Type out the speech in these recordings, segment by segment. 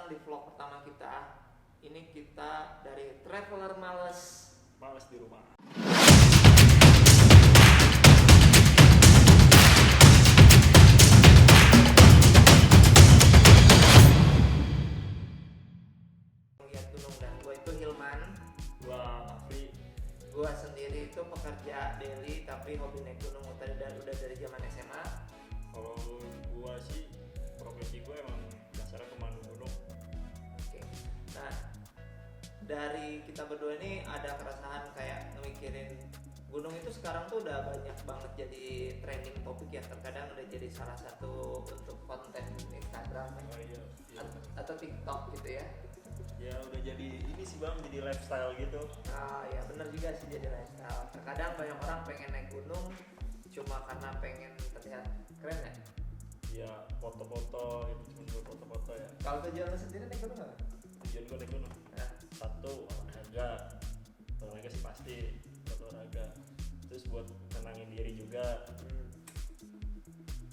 datang di vlog pertama kita. Ini kita dari Traveler Males di rumah. Lihat gunung, dan gue itu Hilman. Gua Afri. Gue sendiri itu pekerja daily tapi hobi naik gunung udah dari zaman SMA. Kalau gua sih profesi gua emang dasarnya pemandu gunung. Oke. Nah, dari kita berdua ini ada keresahan kayak ngemikirin gunung itu sekarang tuh udah banyak banget jadi trending topik ya, terkadang udah jadi salah satu untuk konten Instagram Iya. atau TikTok gitu ya. Ya udah jadi ini sih Bang, jadi lifestyle gitu. Ah ya benar juga sih, jadi lifestyle. Terkadang banyak orang pengen naik gunung cuma karena pengen terlihat keren ya. Ya foto-foto itu cuma buat foto-foto ya. Kalau tujuan lu sendiri naik gunung nggak? Tujuan gua naik gunung. Nah, Satu olahraga sih pasti buat olahraga. Terus buat tenangin diri juga.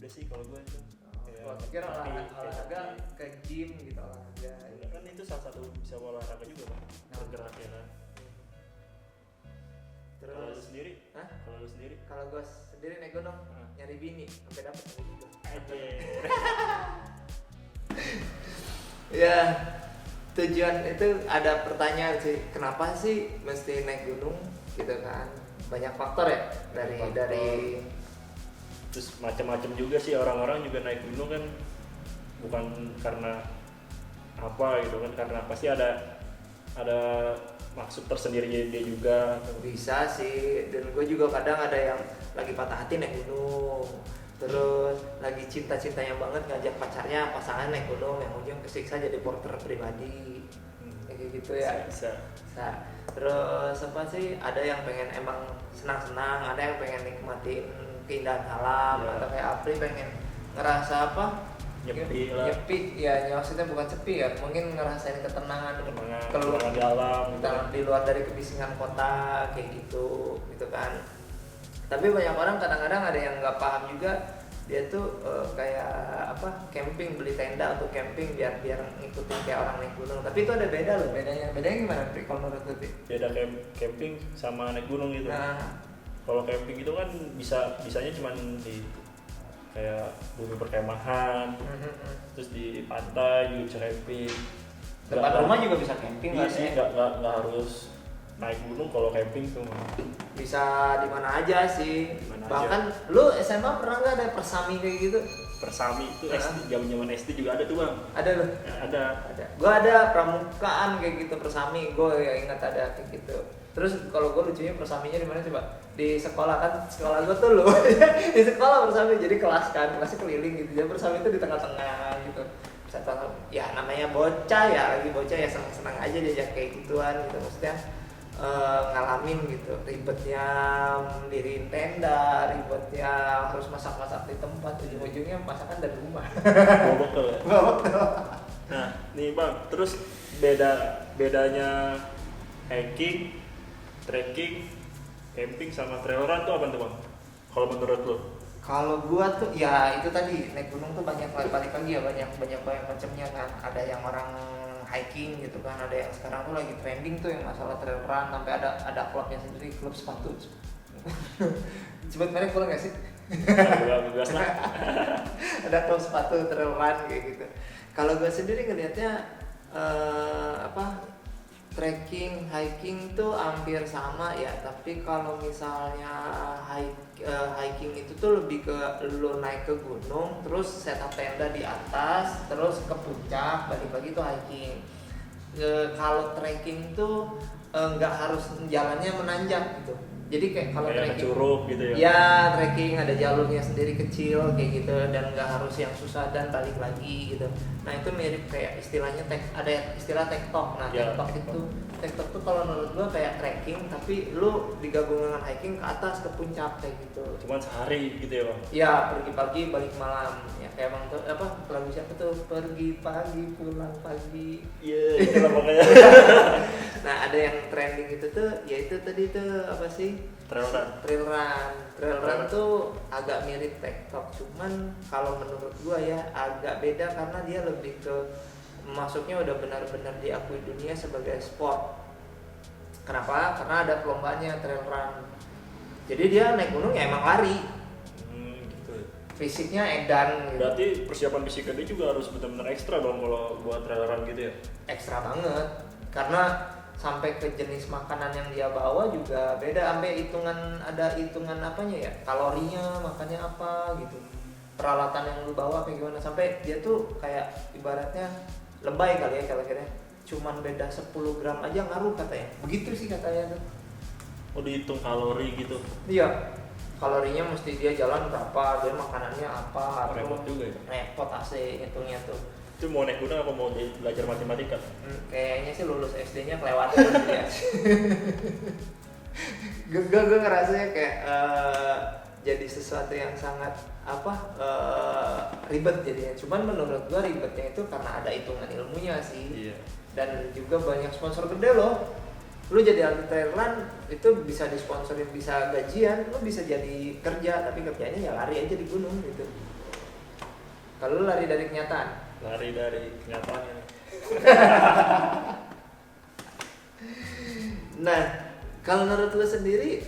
Udah sih kalau gua itu. Kalau pikir olahraga ke gym gitu, olahraga. Ya, kan itu salah satu bisa olahraga juga Bang. Bergerak ya kan. Kalau lu Terus, sendiri? hah? Kalau lu sendiri? Kalau gue sendiri naik gunung nyari bini sampai dapet sampai gitu. Aja. Ya, tujuan itu ada pertanyaan sih, kenapa sih mesti naik gunung gitu kan? Banyak faktor ya dari Terus macam-macam juga sih, orang-orang juga naik gunung kan bukan karena apa gitu kan, karena pasti ada maksud tersendiri dia juga. bisa sih, dan gue juga kadang ada yang lagi patah hati naik gunung, terus lagi cinta-cintanya banget ngajak pacarnya pasangan naik gunung, yang ujung kesiksa jadi porter pribadi kayak gitu ya. Bisa. Nah, terus apa sih, ada yang pengen emang senang-senang, ada yang pengen nikmatin keindahan alam, Ya. atau kayak Apri pengen ngerasa apa, Nyepi lah. nyepi ya, maksudnya bukan sepi ya, mungkin ngerasain keluar Keluar di alam gitu. di luar dari kebisingan kota kayak gitu kan. Tapi banyak orang kadang-kadang ada yang nggak paham juga, dia tuh kayak apa, camping, beli tenda untuk camping biar ngikutin kayak orang naik gunung. Tapi itu ada bedanya gimana Pri, kalau menurut lu? Beda camping sama naik gunung gitu. Nah, Kalau camping itu kan bisanya cuma di kayak bumi perkemahan, terus di pantai juga camping. tempat rumah juga bisa camping Iya nggak sih, nggak harus naik gunung kalau camping tuh. bisa di mana aja sih. Dimana Bahkan lu SMA pernah nggak ada persami kayak gitu? Persami itu SD, zaman SD juga ada tuh Bang. Ada loh. Ya, ada. Gue ada pramukaan kayak gitu, persami. Gue ya ingat ada kayak gitu. Terus kalau gue lucunya persaminya di mana coba? Di sekolah kan, sekolah gue tuh loh. Di sekolah persami, jadi kelasnya keliling gitu. Jadi persami itu di tengah-tengah gitu. Ya namanya bocah ya, lagi bocah ya, senang-senang aja diajak kayak gituan gitu. Maksudnya ngalamin gitu, ribetnya mendiriin tenda, ribetnya harus masak-masak di tempat, ujung-ujungnya masakan dari rumah. Bawa bekal ya. Nah, nih Bang, terus bedanya hiking, trekking, camping sama trail run tuh apa tuh Bang? Kalau menurut lo? Kalau gua tuh ya itu tadi, naik gunung tuh balik lagi ya, banyak macamnya kan. Ada yang orang hiking gitu kan, ada yang sekarang tuh lagi trending tuh yang masalah trail run, sampai ada klubnya sendiri, klub sepatu. Sebut merek boleh nggak sih? Bebas lah. Ada klub sepatu trail run kayak gitu. Kalau gua sendiri ngelihatnya trekking, hiking tuh hampir sama ya, tapi kalau misalnya hiking itu tuh lebih ke lo naik ke gunung, terus setup tenda di atas, terus ke puncak, balik lagi tuh hiking. Kalau trekking tuh nggak harus jalannya menanjak gitu. Jadi kayak kalau trekking Curug gitu ya. Ya, trekking ada jalurnya sendiri kecil kayak gitu, dan nggak harus yang susah dan balik lagi gitu. Nah itu mirip kayak istilahnya ada istilah tektok. Nah Ya, tektok tuh kalau menurut gua kayak trekking, tapi lu digabung dengan hiking ke atas ke puncak kayak gitu. Cuman sehari gitu ya Bang. Ya, pergi pagi balik malam. Ya kayak Bang tuh lagu siapa tuh, pergi pagi pulang pagi. Iya, itu lah pokoknya. Nah ada yang trending itu tuh, yaitu tadi tuh apa sih? Trail run Tuh agak mirip TikTok, cuman kalau menurut gua ya agak beda karena dia lebih ke masuknya udah benar-benar diakui dunia sebagai sport. Kenapa? Karena ada perlombaannya trail run. Jadi dia naik gunung ya emang lari. Gitu. Fisiknya edan gitu. Berarti persiapan fisiknya dia juga harus benar-benar ekstra dong kalau buat trail run gitu ya? Ekstra banget. Karena sampai ke jenis makanan yang dia bawa juga beda, sampai ada hitungan apanya ya, kalorinya, makannya apa gitu, peralatan yang lu bawa kayak gimana, sampai dia tuh kayak ibaratnya lebay kali ya kalau kira cuman beda 10 gram aja ngaruh katanya, begitu sih katanya tuh. Oh dihitung kalori gitu? Iya, kalorinya mesti dia jalan berapa, dia makanannya apa. Repot juga ya? Repot asli hitungnya tuh. Itu mau naik gunung apa mau belajar matematika? Kayaknya sih lulus SD-nya kelewatan ya. Gue ngerasanya kayak jadi sesuatu yang sangat ribet jadinya. Cuman menurut gue ribetnya itu karena ada hitungan ilmunya sih. Iya. Dan juga banyak sponsor gede loh. Lu jadi atlet trail run itu bisa disponsorin, bisa gajian, lu bisa jadi kerja, tapi kerjanya ya lari aja di gunung gitu. Kalau lu lari dari kenyataan, lari dari kenyataannya. Nah, kalau menurut lu sendiri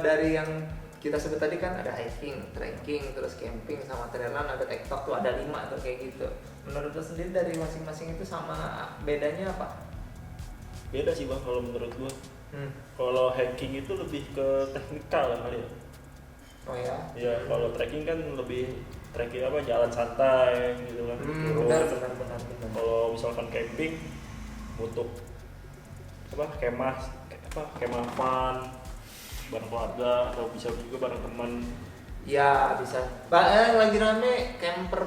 dari yang kita sebut tadi kan ada hiking, trekking, terus camping sama trail run, ada tektok tuh ada 5 tuh kayak gitu. Menurut lu sendiri dari masing-masing itu sama bedanya apa? Beda sih bang kalau menurut gua. Kalau hiking itu lebih ke teknikal kan kali ya. Oh ya? Ya kalau trekking kan lebih trekking jalan santai gitu kan. Benar. Kalau misalkan camping butuh kemah fun bareng keluarga atau bisa juga bareng teman. Ya bisa. Lagi rame camper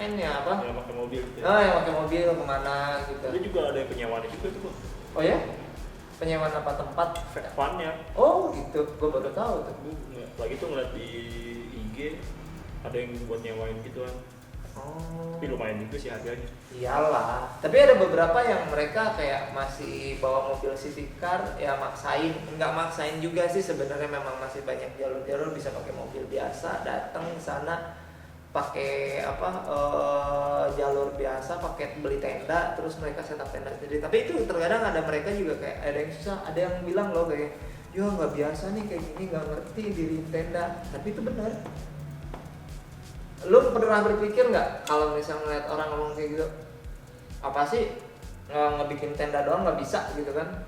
pen ya apa? Ya pakai mobil. Gitu. Yang pakai mobil kemana gitu. Itu juga ada yang penyewaan juga tuh bang. Oh ya? Penyewaan apa tempat? Funnya. Oh gitu, gue baru tahu tuh. Lagi tuh ngeliat di IG ada yang buat nyewain gitu kan. Oh. Tapi lumayan juga sih harganya. Iyalah. Tapi ada beberapa yang mereka kayak masih bawa mobil city car, ya maksain. Enggak maksain juga sih sebenarnya, memang masih banyak jalur-jalur bisa pakai mobil biasa, datang ke sana pakai jalur biasa, pakai beli tenda, terus mereka setup tenda sendiri. Tapi itu terkadang ada mereka juga kayak ada yang susah, ada yang bilang loh kayak, yo nggak biasa nih kayak gini, nggak ngerti diriin tenda. Tapi itu benar. Lu pernah berpikir nggak kalau misalnya ngeliat orang ngomong kayak gitu, apa sih ngebikin tenda doang nggak bisa gitu kan?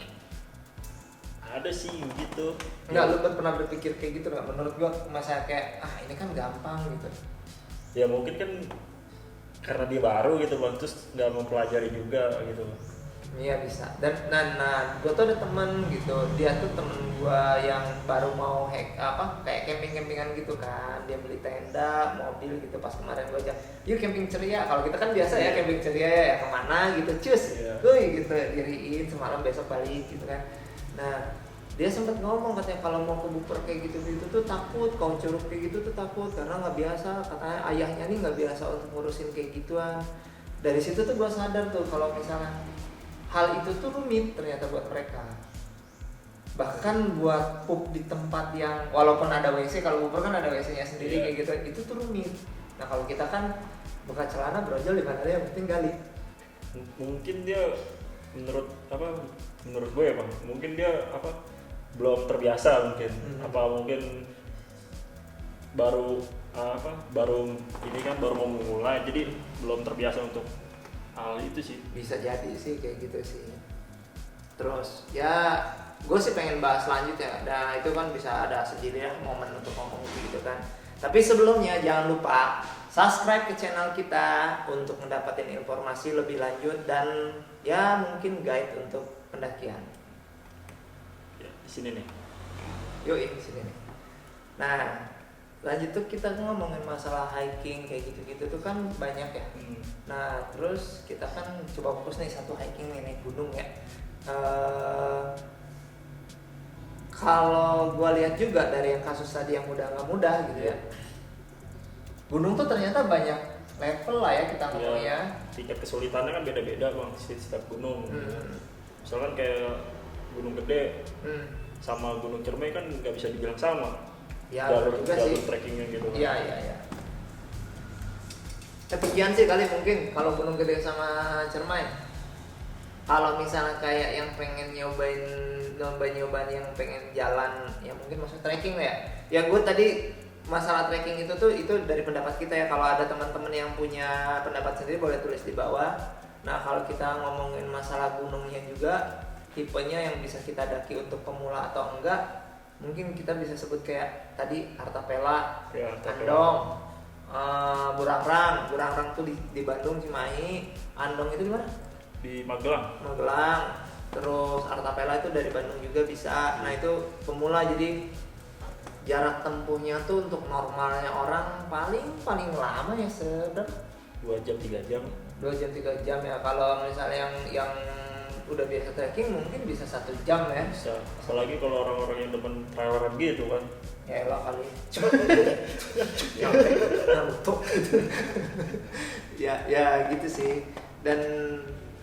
Ada sih gitu. Nggak, lu pernah berpikir kayak gitu nggak? Menurut gua masa kayak ini kan gampang gitu. Ya mungkin kan karena dia baru gitu bang, terus nggak mempelajari juga gitu. Iya bisa. Dan nah gue tuh ada temen gitu, dia tuh temen gue yang baru mau kayak campingan gitu kan, dia beli tenda, mobil gitu. Pas kemarin gue ajak, yuk camping ceria. Kalau kita kan biasa ya camping ceria ya kemana gitu, cus, gitu, diriin semalam besok balik gitu kan. Nah dia sempat ngomong katanya kalau mau ke buper kayak gitu tuh takut, kau curug kayak gitu tuh takut karena nggak biasa, katanya ayahnya nih nggak biasa untuk ngurusin kayak gituan. Dari situ tuh gue sadar tuh kalau misalnya hal itu tuh rumit ternyata buat mereka. Bahkan buat pup di tempat yang walaupun ada WC, kalau buper kan ada WC-nya sendiri kayak gitu, itu tuh rumit. Nah kalau kita kan buka celana brojol di mana aja yang penting gali. Mungkin dia menurut gue ya bang, mungkin dia belum terbiasa mungkin. Apa mungkin baru ini kan baru mau mulai, jadi belum terbiasa untuk hal itu sih. Bisa jadi sih kayak gitu sih. Terus ya gue sih pengen bahas selanjutnya. Nah itu kan bisa ada sejenis momen untuk ngomong gitu kan. Tapi sebelumnya jangan lupa subscribe ke channel kita untuk mendapatkan informasi lebih lanjut dan ya mungkin guide untuk pendakian. Ya, di sini nih. Yuk di sini nih. Nah lanjut tuh kita ngomongin masalah hiking kayak gitu-gitu tuh kan banyak ya. Nah terus kita kan coba fokus nih satu hiking nih naik gunung ya. Kalau gue lihat juga dari yang kasus tadi yang mudah nggak mudah gitu ya. Gunung tuh ternyata banyak level lah ya kita ngomongnya. Tingkat kesulitannya kan beda-beda bang setiap gunung. Misalkan kayak gunung gede sama gunung Ciremai kan nggak bisa dibilang sama. Ya jalur juga sih. trekkingnya gitu. Iya. Ketinggian sih kali mungkin kalau Gunung Gede sama Cermai. Kalau misalnya kayak yang pengen nyobain yang pengen jalan, ya mungkin maksud trekking lah ya. Ya gue tadi masalah trekking itu dari pendapat kita ya. Kalau ada teman-teman yang punya pendapat sendiri boleh tulis di bawah. Nah kalau kita ngomongin masalah gunungnya juga, tipenya yang bisa kita daki untuk pemula atau enggak, mungkin kita bisa sebut kayak tadi Artapela, Andong, Burangrang tuh di Bandung, Cimahi. Andong itu di mana? Di Magelang. Terus Artapela itu dari Bandung juga bisa. Nah itu pemula, jadi jarak tempuhnya tuh untuk normalnya orang paling lama ya sebenarnya 2 jam 3 jam. 2 jam 3 jam ya. Kalau misalnya yang udah biasa trekking mungkin bisa 1 jam ya. Bisa. Apalagi kalau orang-orang yang demen traileran gitu kan. Ya elah kali. Ngantuk gitu. Ya gitu sih. Dan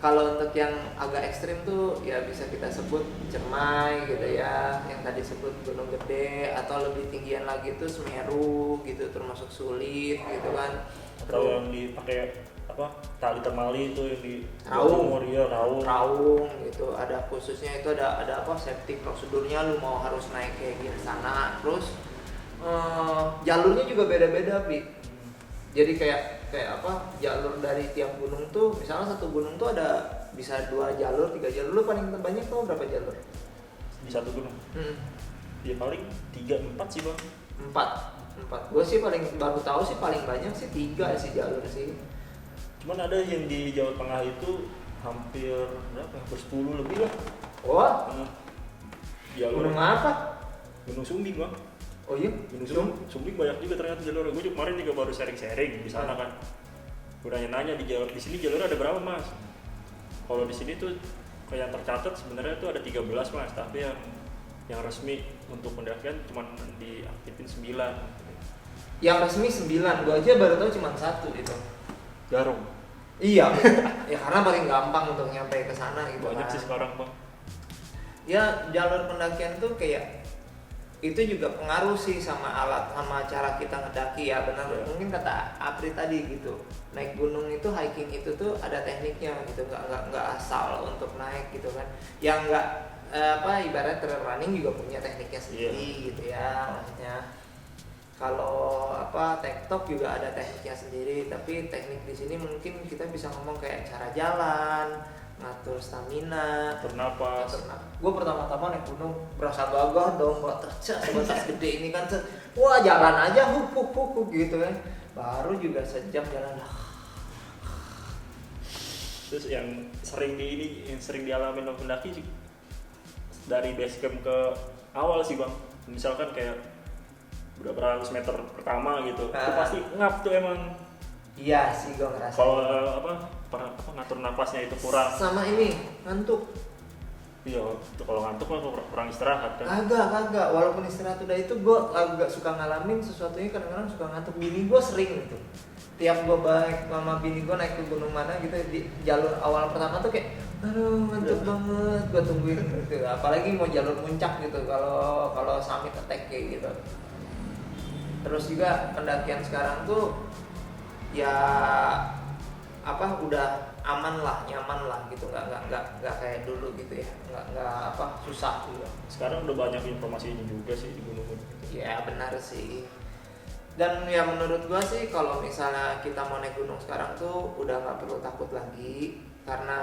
kalau untuk yang agak ekstrim tuh ya bisa kita sebut Cermai gitu ya, yang tadi sebut Gunung Gede, atau lebih tinggian lagi tuh Semeru gitu, termasuk sulit gitu kan. Atau yang dipakai apa tali temali itu yang di Raung. Raung Gitu, ada khususnya itu ada apa safety prosedurnya, lu mau harus naik kayak gini sana. Terus jalurnya juga beda-beda Bi. Jadi kayak apa jalur dari tiap gunung tuh, misalnya satu gunung tuh ada bisa 2 jalur 3 jalur. Lu paling banyak tuh berapa jalur di satu gunung? Ya paling 3-4 sih bang. 4. Gue sih baru tahu sih paling banyak sih 3 sih jalur sih. Cuman ada yang di Jawa Tengah itu hampir berapa? Hampir 10 lebih lah. Wah. Jalur Gunung apa? Gunung Sumbing bang. Oh iya, Gunung Sumbing banyak juga ternyata jalur. Gue juga kemarin juga baru sharing di sana kan. Gue nanya di sini jalur ada berapa mas? Kalau di sini tuh yang tercatat sebenarnya tuh ada 13 mas, tapi yang resmi untuk pendakian cuma diaktifin 9. Yang resmi 9, gue aja baru tahu cuma 1 itu. Garung. Iya. Ya karena paling gampang untuk nyampe ke sana gitu. Banyak sih sekarang bang. Ya jalur pendakian tuh kayak itu juga pengaruh sih sama alat, sama cara kita ngedaki ya, benar. Mungkin kata Apri tadi gitu, naik gunung itu, hiking itu tuh ada tekniknya gitu, nggak asal untuk naik gitu kan. Yang nggak ibarat trail running juga punya tekniknya sendiri gitu ya, maksudnya. Kalau TikTok juga ada tekniknya sendiri, tapi teknik di sini mungkin kita bisa ngomong kayak cara jalan, ngatur stamina, ngatur napas. Gue pertama-tama naik gunung berasa gagah dong, sebatas gede ini kan, wah jalan aja huk gitu kan, baru juga sejam jalan. Terus yang sering dialami pendaki sih dari base camp ke awal sih bang, misalkan kayak udah beratus meter pertama gitu, itu pasti ngap tuh emang. Iya sih gue ngerasa. Kalau ngatur napasnya itu kurang. Sama ini ngantuk. Iya, itu kalau ngantuk mah kurang istirahat kan. Kagak. Walaupun istirahat udah itu, gue agak suka ngalamin sesuatunya, kadang-kadang suka ngantuk. Bini gue sering gitu. Tiap gue balik sama bini gue naik ke gunung mana gitu, di jalur awal pertama tuh kayak aduh ngantuk banget, gue tungguin gitu. Apalagi mau jalur puncak gitu, kalau summit attack kayak gitu. Terus juga pendakian sekarang tuh ya udah aman lah, nyaman lah gitu, nggak kayak dulu gitu ya, nggak susah juga. Sekarang udah banyak informasinya juga sih di gunung-gunung. Ya benar sih. Dan ya menurut gua sih kalau misalnya kita mau naik gunung sekarang tuh udah nggak perlu takut lagi, karena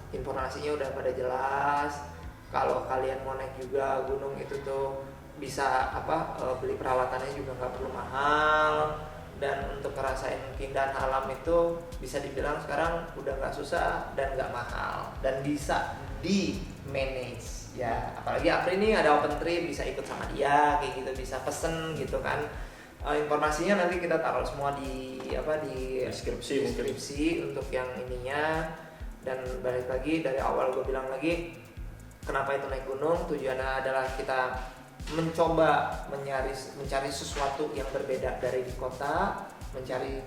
informasinya udah pada jelas. Kalau kalian mau naik juga gunung itu tuh bisa beli perawatannya juga nggak perlu mahal. Dan untuk ngerasain keindahan alam itu bisa dibilang sekarang udah nggak susah dan nggak mahal, dan bisa di manage ya. Apalagi Apri ini ada open trip, bisa ikut sama dia kayak gitu, bisa pesen gitu kan. Informasinya nanti kita taruh semua di deskripsi untuk yang ininya. Dan balik lagi dari awal gue bilang lagi, kenapa itu naik gunung, tujuannya adalah kita mencoba mencari sesuatu yang berbeda dari di kota, mencari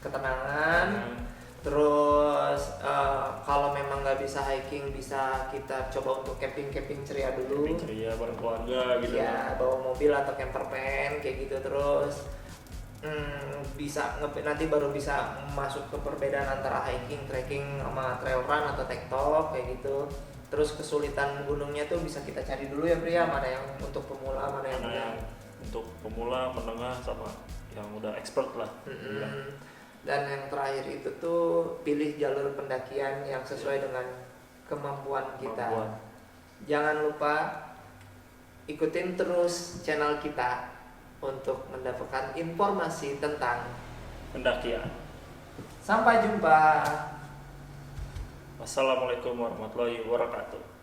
ketenangan. Terus kalau memang nggak bisa hiking, bisa kita coba untuk camping ceria dulu. Camping ceria bareng keluarga gitu. Ya, bawa mobil atau camper van kayak gitu. Terus bisa nanti baru bisa masuk ke perbedaan antara hiking, trekking sama trail run atau tektok kayak gitu. Terus kesulitan gunungnya tuh bisa kita cari dulu ya Pria, mana yang untuk pemula, mana yang untuk pemula, menengah sama yang udah expert lah. Dan yang terakhir itu tuh pilih jalur pendakian yang sesuai dengan kemampuan kita. Jangan lupa ikutin terus channel kita untuk mendapatkan informasi tentang pendakian. Sampai jumpa. Wassalamualaikum warahmatullahi wabarakatuh.